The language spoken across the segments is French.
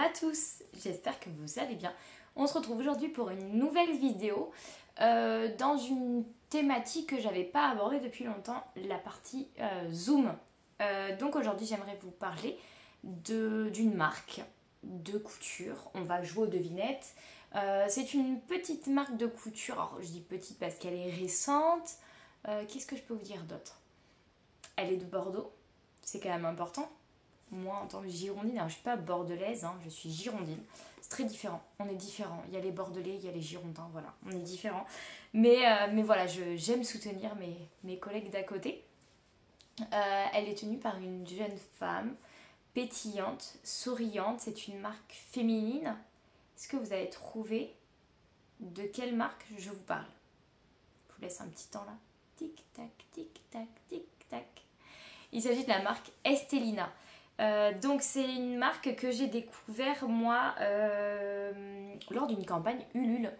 à tous, j'espère que vous allez bien. On se retrouve aujourd'hui pour une nouvelle vidéo dans une thématique que j'avais pas abordée depuis longtemps, la partie Zoom. Donc aujourd'hui j'aimerais vous parler d'une marque de couture. On va jouer aux devinettes. C'est une petite marque de couture, alors je dis petite parce qu'elle est récente. Qu'est-ce que je peux vous dire d'autre? Elle est de Bordeaux, c'est quand même important. Moi, en tant que girondine, alors je suis pas bordelaise, hein, je suis girondine. C'est très différent, on est différents. Il y a les bordelais, il y a les girondins, voilà, on est différents. Mais voilà, j'aime soutenir mes collègues d'à côté. Elle est tenue par une jeune femme, pétillante, souriante. C'est une marque féminine. Est-ce que vous avez trouvé de quelle marque je vous parle? Je vous laisse un petit temps là. Tic-tac, tic-tac, tic-tac. Il s'agit de la marque Estelina. Donc c'est une marque que j'ai découvert moi lors d'une campagne Ulule.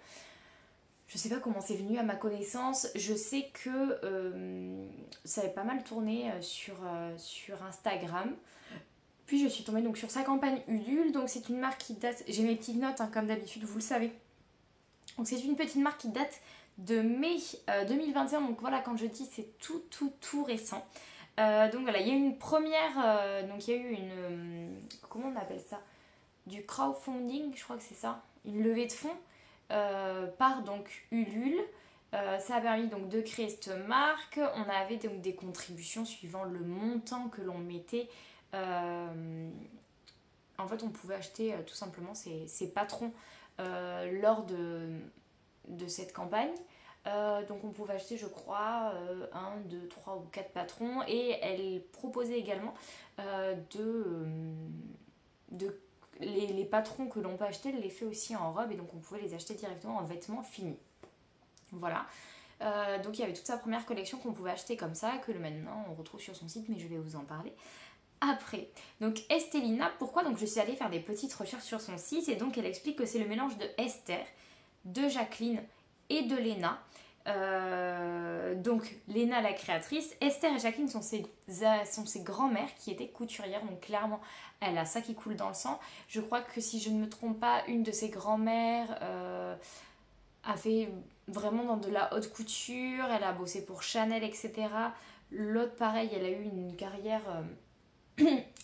Je sais pas comment c'est venu à ma connaissance. Je sais que ça avait pas mal tourné sur Instagram. Puis je suis tombée donc sur sa campagne Ulule. Donc c'est une marque qui date... J'ai mes petites notes hein, comme d'habitude, vous le savez. Donc c'est une petite marque qui date de mai 2021. Donc voilà, quand je dis c'est tout récent. Donc voilà, il y a eu une première, donc il y a eu une, comment on appelle ça? Du crowdfunding, je crois que c'est ça, une levée de fonds par donc Ulule. Ça a permis donc de créer cette marque. On avait donc des contributions suivant le montant que l'on mettait. En fait, on pouvait acheter tout simplement ses patrons lors de cette campagne. Donc on pouvait acheter je crois 1, 2, 3 ou 4 patrons et elle proposait également les patrons que l'on peut acheter, elle les fait aussi en robe et donc on pouvait les acheter directement en vêtements finis. Voilà. Donc il y avait toute sa première collection qu'on pouvait acheter comme ça, que maintenant on retrouve sur son site, mais je vais vous en parler après. Donc Estelina, pourquoi? Donc je suis allée faire des petites recherches sur son site et donc elle explique que c'est le mélange de Esther, de Jacqueline et de Léna. Donc Léna la créatrice, Esther et Jacqueline sont ses grands-mères qui étaient couturières, donc clairement elle a ça qui coule dans le sang. Je crois que si je ne me trompe pas, une de ses grands-mères a fait vraiment dans de la haute couture, elle a bossé pour Chanel, etc. L'autre pareil, elle a eu une carrière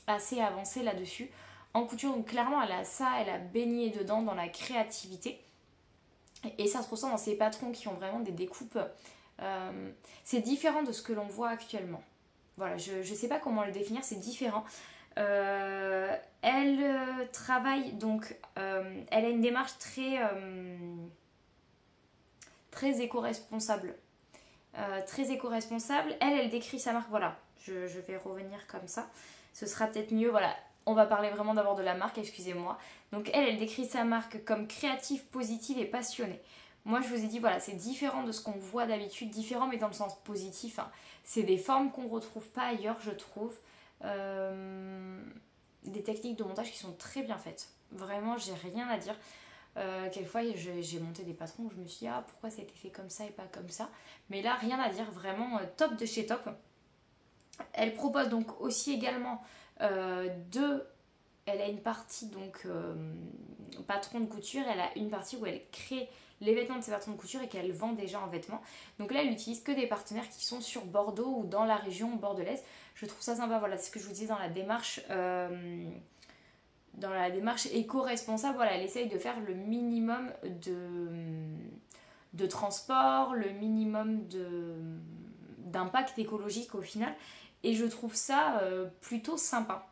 assez avancée là-dessus en couture, donc clairement elle a ça, elle a baigné dedans dans la créativité. Et ça se ressent dans ces patrons qui ont vraiment des découpes. C'est différent de ce que l'on voit actuellement. Voilà, je ne sais pas comment le définir, c'est différent. Elle travaille donc... elle a une démarche très éco-responsable. Très éco-responsable. Elle décrit sa marque. Voilà, je vais revenir comme ça. Ce sera peut-être mieux. Voilà. On va parler vraiment d'abord de la marque, excusez-moi. Donc elle décrit sa marque comme créative, positive et passionnée. Moi je vous ai dit, voilà, c'est différent de ce qu'on voit d'habitude, différent mais dans le sens positif. Hein. C'est des formes qu'on ne retrouve pas ailleurs, je trouve. Des techniques de montage qui sont très bien faites. Vraiment, j'ai rien à dire. Quelquefois j'ai monté des patrons où je me suis dit, ah pourquoi ça a été fait comme ça et pas comme ça. Mais là, rien à dire, vraiment top de chez top. Elle propose donc aussi également... elle a une partie donc patron de couture, elle a une partie où elle crée les vêtements de ses patrons de couture et qu'elle vend déjà en vêtements. Donc là elle n'utilise que des partenaires qui sont sur Bordeaux ou dans la région bordelaise. Je trouve ça sympa, voilà, c'est ce que je vous disais dans la démarche éco-responsable. Voilà, elle essaye de faire le minimum de transport, le minimum d'impact écologique au final. Et je trouve ça plutôt sympa.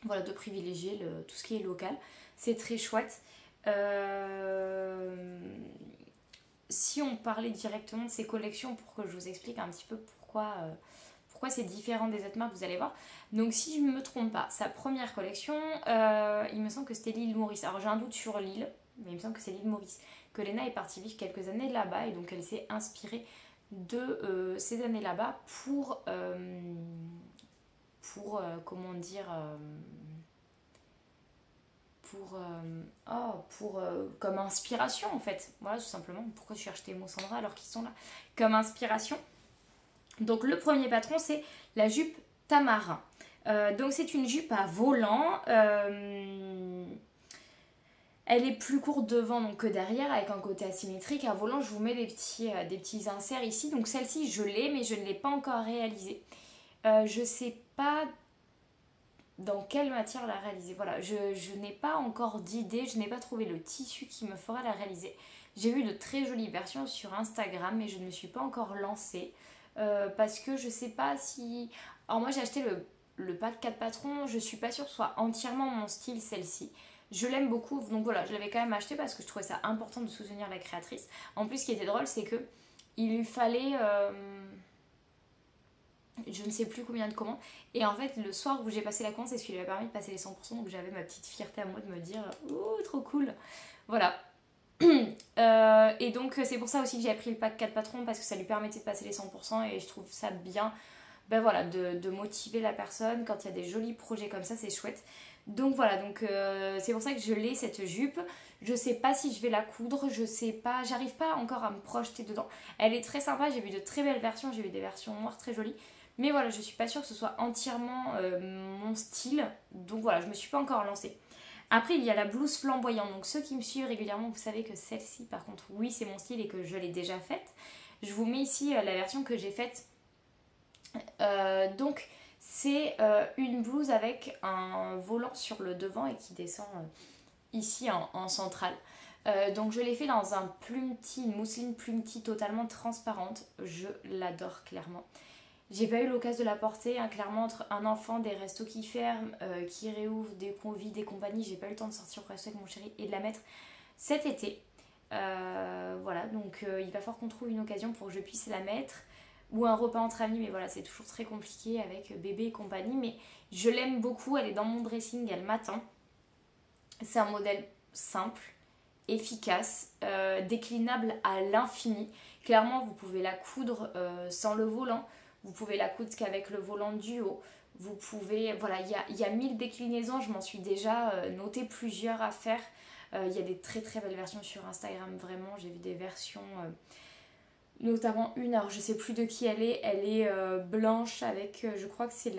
Voilà, de privilégier tout ce qui est local. C'est très chouette. Si on parlait directement de ces collections, pour que je vous explique un petit peu pourquoi c'est différent des autres marques, vous allez voir. Donc si je ne me trompe pas, sa première collection, il me semble que c'était l'île Maurice. Alors j'ai un doute sur l'île, mais il me semble que c'est l'île Maurice. Que Léna est partie vivre quelques années là-bas et donc elle s'est inspirée de ces années là-bas pour comment dire, comme inspiration en fait. Voilà, tout simplement. Pourquoi tu cherches tes mots, Sandra, alors qu'ils sont là comme inspiration. Donc le premier patron, c'est la jupe tamarin. Donc c'est une jupe à volant. Elle est plus courte devant donc, que derrière avec un côté asymétrique. À volant, je vous mets des petits inserts ici. Donc celle-ci, je l'ai, mais je ne l'ai pas encore réalisée. Je ne sais pas dans quelle matière la réaliser. Voilà, je n'ai pas encore d'idée. Je n'ai pas trouvé le tissu qui me fera la réaliser. J'ai vu de très jolies versions sur Instagram, mais je ne me suis pas encore lancée. Parce que je ne sais pas si... Alors moi, j'ai acheté le pack 4 patrons. Je ne suis pas sûre que ce soit entièrement mon style, celle-ci. Je l'aime beaucoup, donc voilà, je l'avais quand même acheté parce que je trouvais ça important de soutenir la créatrice. En plus, ce qui était drôle, c'est que il lui fallait, je ne sais plus combien de commandes. Et en fait, le soir où j'ai passé la commande, c'est ce qui lui a permis de passer les 100%. Donc j'avais ma petite fierté à moi de me dire, oh, trop cool. Voilà. Et donc c'est pour ça aussi que j'ai pris le pack 4 patrons parce que ça lui permettait de passer les 100% et je trouve ça bien. Ben voilà, de motiver la personne quand il y a des jolis projets comme ça, c'est chouette. Donc voilà, donc c'est pour ça que je l'ai cette jupe. Je sais pas si je vais la coudre, je sais pas, j'arrive pas encore à me projeter dedans. Elle est très sympa, j'ai vu de très belles versions, j'ai vu des versions noires très jolies. Mais voilà, je suis pas sûre que ce soit entièrement mon style. Donc voilà, je me suis pas encore lancée. Après, il y a la blouse flamboyante. Donc ceux qui me suivent régulièrement, vous savez que celle-ci, par contre, oui, c'est mon style et que je l'ai déjà faite. Je vous mets ici la version que j'ai faite. Donc c'est une blouse avec un volant sur le devant et qui descend ici en centrale. Donc je l'ai fait dans un plumty, une mousseline plumty totalement transparente. Je l'adore clairement. J'ai pas eu l'occasion de la porter, hein, clairement entre un enfant, des restos qui ferment, qui réouvrent, des convives, des compagnies, j'ai pas eu le temps de sortir au resto avec mon chéri et de la mettre cet été. Voilà, donc il va falloir qu'on trouve une occasion pour que je puisse la mettre. Ou un repas entre amis, mais voilà, c'est toujours très compliqué avec bébé et compagnie. Mais je l'aime beaucoup, elle est dans mon dressing, elle m'attend. C'est un modèle simple, efficace, déclinable à l'infini. Clairement, vous pouvez la coudre sans le volant. Vous pouvez la coudre qu'avec le volant du haut. Vous pouvez, voilà, il y a 1000 déclinaisons, je m'en suis déjà noté plusieurs à faire. Il y a des très très belles versions sur Instagram, vraiment. J'ai vu des versions... notamment une, alors je sais plus de qui elle est blanche avec, je crois que c'est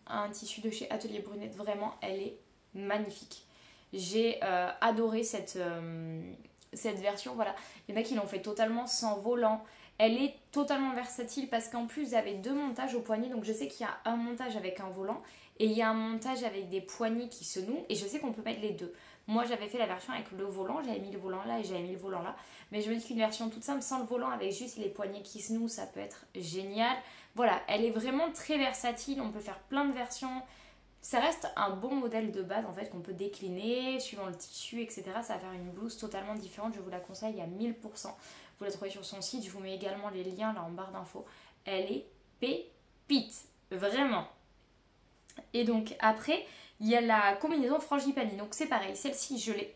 un tissu de chez Atelier Brunette, vraiment elle est magnifique. J'ai adoré cette version, voilà. Il y en a qui l'ont fait totalement sans volant, elle est totalement versatile parce qu'en plus vous avez deux montages au poignet, donc je sais qu'il y a un montage avec un volant et il y a un montage avec des poignées qui se nouent et je sais qu'on peut mettre les deux. Moi j'avais fait la version avec le volant, j'avais mis le volant là et j'avais mis le volant là. Mais je me dis qu'une version toute simple sans le volant avec juste les poignets qui se nouent, ça peut être génial. Voilà, elle est vraiment très versatile, on peut faire plein de versions. Ça reste un bon modèle de base en fait qu'on peut décliner suivant le tissu, etc. Ça va faire une blouse totalement différente, je vous la conseille à 1000%. Vous la trouvez sur son site, je vous mets également les liens là en barre d'infos. Elle est pépite, vraiment. Et donc après, il y a la combinaison frangipani. Donc c'est pareil, celle-ci je l'ai.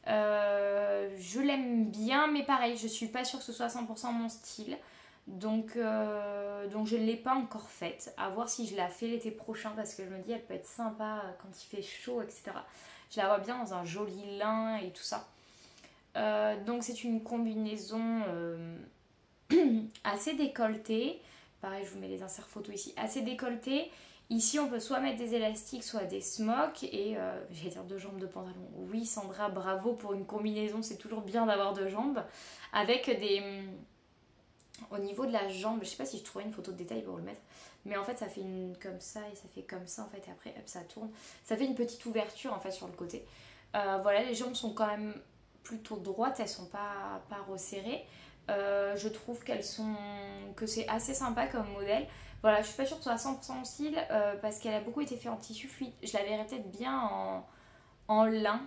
Je l'aime bien, mais pareil, je suis pas sûre que ce soit 100% mon style. Donc je ne l'ai pas encore faite. À voir si je la fais l'été prochain parce que je me dis elle peut être sympa quand il fait chaud, etc. Je la vois bien dans un joli lin et tout ça. Donc c'est une combinaison assez décolletée. Pareil, je vous mets les inserts photos ici. Assez décolletée. Ici, on peut soit mettre des élastiques, soit des smocks et j'allais dire deux jambes de pantalon. Oui, Sandra, bravo pour une combinaison. C'est toujours bien d'avoir deux jambes. Avec des... Au niveau de la jambe, je sais pas si je trouverai une photo de détail pour le mettre. Mais en fait, ça fait une comme ça et ça fait comme ça en fait. Et après, hop, ça tourne. Ça fait une petite ouverture en fait sur le côté. Voilà, les jambes sont quand même plutôt droites. Elles sont pas resserrées. Je trouve que c'est assez sympa comme modèle. Voilà, je suis pas sûre que ce soit 100% mon style parce qu'elle a beaucoup été faite en tissu fluide. Je la verrais peut-être bien en lin.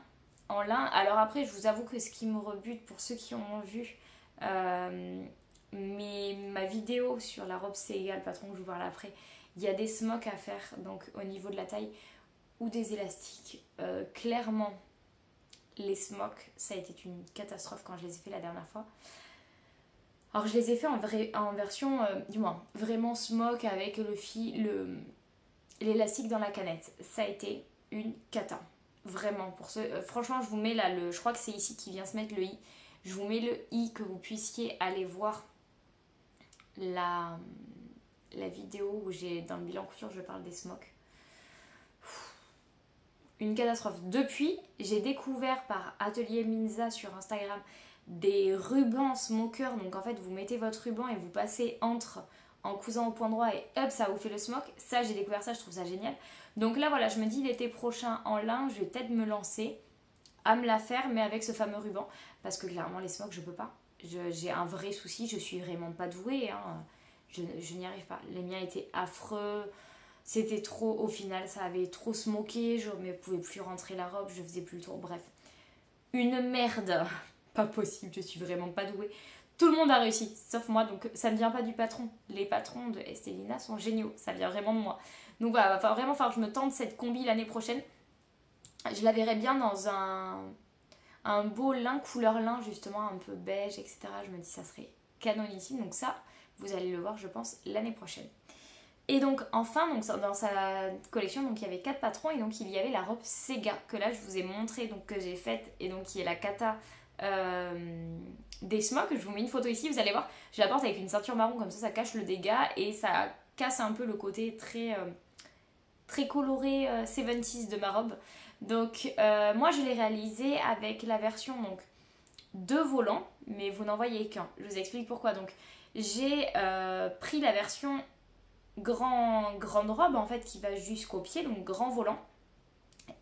Alors après, je vous avoue que ce qui me rebute pour ceux qui ont vu ma vidéo sur la robe c'est égal, patron, que je vous parle après, il y a des smocks à faire donc au niveau de la taille ou des élastiques. Clairement, les smocks, ça a été une catastrophe quand je les ai fait la dernière fois. Alors je les ai fait en version, du moins, vraiment smock avec l'élastique dans la canette. Ça a été une cata. Vraiment, pour ceux, franchement, je vous mets là, je crois que c'est ici qui vient se mettre le i. Je vous mets le i que vous puissiez aller voir la la vidéo où j'ai dans le bilan couture je parle des smocks. Une catastrophe. Depuis, j'ai découvert par Atelier Minza sur Instagram des rubans smokers. Donc en fait, vous mettez votre ruban et vous passez entre en cousant au point droit et hop, ça vous fait le smock. Ça, j'ai découvert ça, je trouve ça génial. Donc là, voilà, je me dis l'été prochain en lin, je vais peut-être me lancer à me la faire, mais avec ce fameux ruban. Parce que clairement, les smocks, je peux pas. J'ai un vrai souci, je suis vraiment pas douée. Hein. Je n'y arrive pas. Les miens étaient affreux. C'était trop, au final, ça avait trop smoké. Je ne pouvais plus rentrer la robe, je faisais plus le tour. Bref, une merde. Pas possible, je suis vraiment pas douée. Tout le monde a réussi, sauf moi, donc ça ne vient pas du patron. Les patrons de Estelina sont géniaux, ça vient vraiment de moi. Donc voilà, va vraiment falloir que je me tente cette combi l'année prochaine. Je la verrai bien dans un beau lin, couleur lin, justement, un peu beige, etc. Je me dis ça serait canonissime, donc ça, vous allez le voir, je pense, l'année prochaine. Et donc enfin, donc, dans sa collection, donc, il y avait 4 patrons et donc il y avait la robe Sega que là je vous ai montré, donc que j'ai faite et donc qui est la kata des smocks. Je vous mets une photo ici, vous allez voir, je la porte avec une ceinture marron comme ça cache le dégât et ça casse un peu le côté très coloré 70s de ma robe. Donc moi je l'ai réalisée avec la version donc 2 volants, mais vous n'en voyez qu'un. Je vous explique pourquoi. Donc j'ai pris la version grande robe en fait qui va jusqu'au pied, donc grand volant.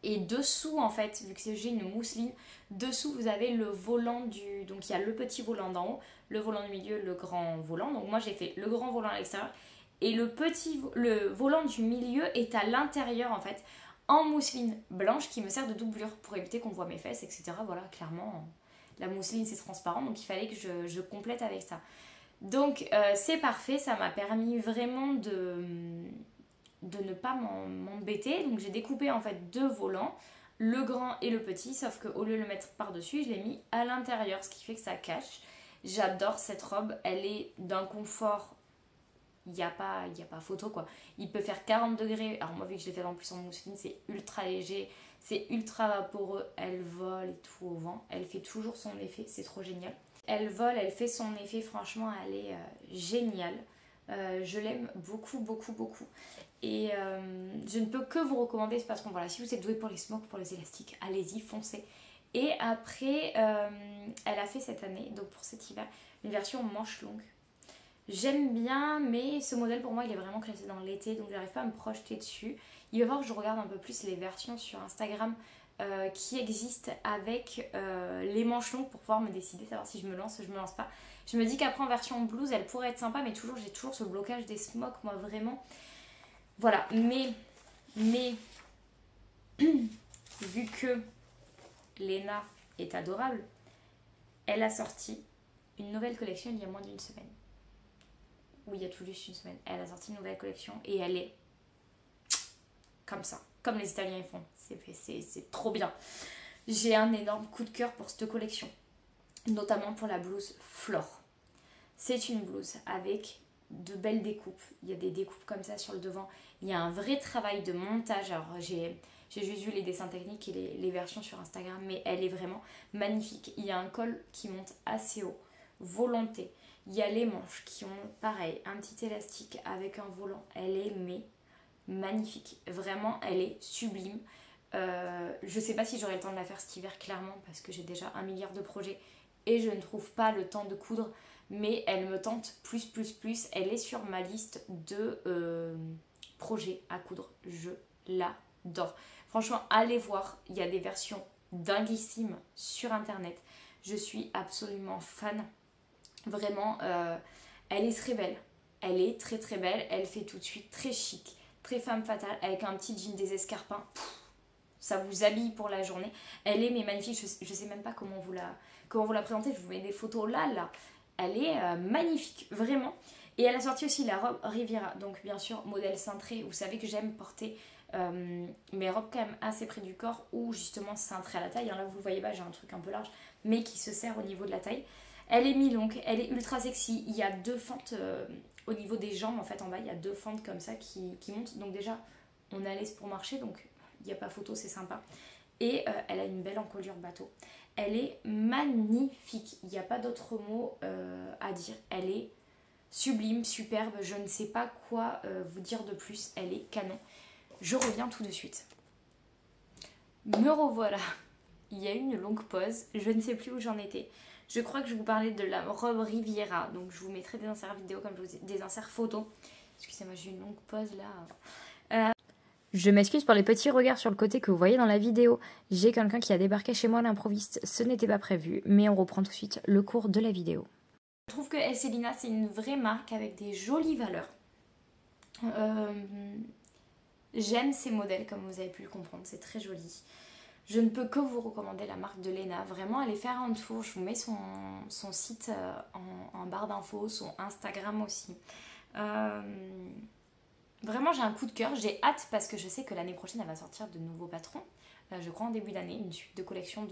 Et dessous en fait, vu que j'ai une mousseline, dessous vous avez le volant du... Donc il y a le petit volant d'en haut, le volant du milieu, le grand volant. Donc moi j'ai fait le grand volant à l'extérieur. Et le volant du milieu est à l'intérieur en fait, en mousseline blanche qui me sert de doublure pour éviter qu'on voit mes fesses, etc. Voilà, clairement, la mousseline c'est transparent, donc il fallait que je complète avec ça. Donc c'est parfait, ça m'a permis vraiment de ne pas m'embêter. Donc j'ai découpé en fait 2 volants, le grand et le petit, sauf qu'au lieu de le mettre par-dessus, je l'ai mis à l'intérieur, ce qui fait que ça cache. J'adore cette robe, elle est d'un confort, il n'y a pas photo quoi. Il peut faire 40 degrés, alors moi vu que je l'ai fait en plus en mousseline, c'est ultra léger, c'est ultra vaporeux, elle vole et tout au vent, elle fait toujours son effet, c'est trop génial. Elle vole, elle fait son effet, franchement elle est géniale. Je l'aime beaucoup, beaucoup, beaucoup. Et je ne peux que vous recommander, parce que voilà, si vous êtes doué pour les smokes, pour les élastiques, allez-y, foncez. Et après, elle a fait cette année, donc pour cet hiver, une version manche longue. J'aime bien, mais ce modèle pour moi il est vraiment classé dans l'été, donc j'arrive pas à me projeter dessus. Il va falloir que je regarde un peu plus les versions sur Instagram qui existent avec les manches longues pour pouvoir me décider, savoir si je me lance ou je me lance pas. Je me dis qu'après en version blouse elle pourrait être sympa, mais j'ai toujours ce blocage des smocks, moi vraiment. Voilà, mais vu que Léna est adorable, elle a sorti une nouvelle collection il y a moins d'une semaine. Oui, il y a tout juste une semaine. Elle a sorti une nouvelle collection et elle est comme ça, comme les Italiens font. C'est trop bien. J'ai un énorme coup de cœur pour cette collection, notamment pour la blouse Flore. C'est une blouse avec de belles découpes. Il y a des découpes comme ça sur le devant. Il y a un vrai travail de montage. Alors j'ai juste vu les dessins techniques et les versions sur Instagram, mais elle est vraiment magnifique. Il y a un col qui monte assez haut, volonté. Il y a les manches qui ont pareil, un petit élastique avec un volant. Elle est magnifique. Vraiment, elle est sublime. Je sais pas si j'aurai le temps de la faire cet hiver, clairement, parce que j'ai déjà 1 milliard de projets et je ne trouve pas le temps de coudre. Mais elle me tente plus. Elle est sur ma liste de projets à coudre. Je l'adore. Franchement, allez voir. Il y a des versions dinguissimes sur internet. Je suis absolument fan. Vraiment, elle est très belle. Elle est très belle. Elle fait tout de suite très chic, très femme fatale, avec un petit jean des escarpins. Ça vous habille pour la journée. Elle est magnifique. Je sais même pas comment vous la présenter. Je vous mets des photos là. Elle est magnifique, vraiment. Et elle a sorti aussi la robe Riviera. Donc bien sûr, modèle cintré. Vous savez que j'aime porter mes robes quand même assez près du corps ou justement cintré à la taille. Là, vous le voyez pas, j'ai un truc un peu large, mais qui se serre au niveau de la taille. Elle est mi-longue, elle est ultra sexy. Il y a 2 fentes au niveau des jambes, en fait, en bas. Il y a 2 fentes comme ça qui montent. Donc déjà, on est à l'aise pour marcher. Donc il n'y a pas photo, c'est sympa. Et elle a une belle encolure bateau. Elle est magnifique. Il n'y a pas d'autre mot à dire. Elle est sublime, superbe, je ne sais pas quoi vous dire de plus, elle est canon. Je reviens tout de suite. Me revoilà. Il y a eu une longue pause, je ne sais plus où j'en étais. Je crois que je vous parlais de la robe Riviera, donc je vous mettrai des inserts vidéo comme je vous dis, des inserts photos. Excusez-moi, j'ai eu une longue pause là. Je m'excuse pour les petits regards sur le côté que vous voyez dans la vidéo. J'ai quelqu'un qui a débarqué chez moi à l'improviste, ce n'était pas prévu, mais on reprend tout de suite le cours de la vidéo. Je trouve que Esselina c'est une vraie marque avec des jolies valeurs. J'aime ces modèles comme vous avez pu le comprendre, c'est très joli. Je ne peux que vous recommander la marque de Léna. Vraiment, allez faire un tour. Je vous mets son site en barre d'infos, son Instagram aussi. Vraiment, j'ai un coup de cœur. J'ai hâte parce que je sais que l'année prochaine, elle va sortir de nouveaux patrons. Je crois en début d'année, une suite de collection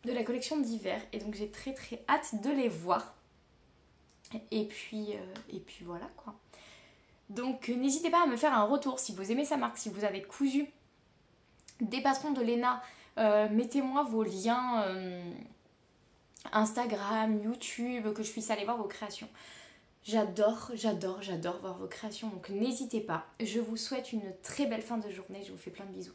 de la collection d'hiver. Et donc, j'ai très très hâte de les voir. Et puis voilà quoi. Donc, n'hésitez pas à me faire un retour si vous aimez sa marque, si vous avez cousu des patrons de Léna, mettez-moi vos liens Instagram, YouTube, que je puisse aller voir vos créations. J'adore voir vos créations, donc n'hésitez pas. Je vous souhaite une très belle fin de journée, je vous fais plein de bisous.